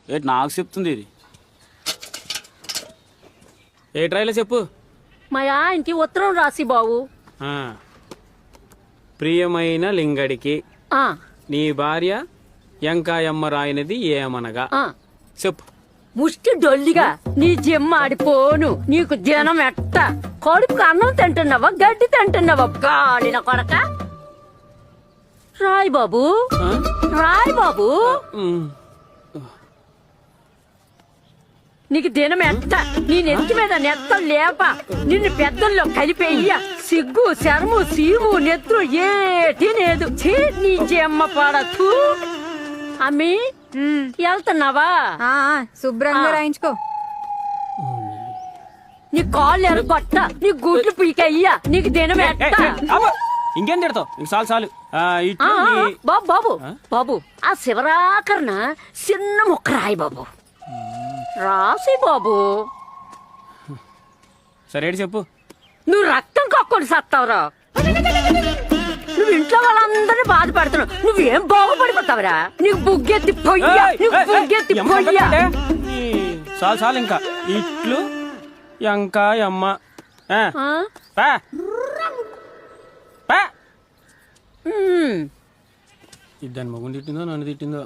ఏంటి నాకు చెప్తుంది ఇది? ఏ ట్రైలో చెప్పు. మా ఆయనకి ఉత్తరం రాసి బావు. ఆ. ప్రియమైన లింగడికి ఆ, నీ భార్య ఎంకాయమ్మ రాయినది ఏమనగా ఆ. చెప్పు. ముష్టి డొల్లిగా నీ జిమ్మ ఆడిపోను. నీకు జనం ఎట్ట కడుపుకు అన్నం తింటున్నావా గడ్డి తింటున్నావా గాలిన కొడక? రాయ్ బాబు, ఆ? రాయ్ బాబు. ఉమ్. నీకు దినం ఎట్ట నీ నెత్తి మీద నెత్త లేప నిన్ను పెద్దల్లో కలిపేయ్య. సిగ్గు శరము సీము నెత్తురు ఏటి లేదు. ఛీ, నీ జమ్మ పడతూ. అమ్మి వెళ్తున్నావా? శుభ్రంగా రాయించుకో. నీ కాళ్ళు ఎరగొట్ట, నీ గుడ్లు పీకయ్యా. నీకు దినం ఎట్ట? అబ్బో, ఇంకేం తిడతావు? ఇంక చాలు చాలు. ఇట్లు నీ- బాబు బాబు బాబు, ఆ శివరాకరణ చిన్న ముక్క రాయి బాబు. రాసి బాబు. సరే ఏంటి చెప్పు. నువ్వు రక్తం కక్కుని సత్తావురా. నువ్వు ఇంట్లో వాళ్ళందరినీ బాధపడుతున్నావు. నువ్వేం బాగుపడిపోతావురా? నీకు బుగ్గెత్తి పొయ్యా, నీకు బుగ్గెత్తి పొయ్యా. చాలు చాలు ఇంకా. ఇట్లు ఎంకాయమ్మ. ఆ, ఆ? పా. పా. ఉమ్. ఇద్దరు మగుని తిట్టిందో నన్ను తిట్టిందో.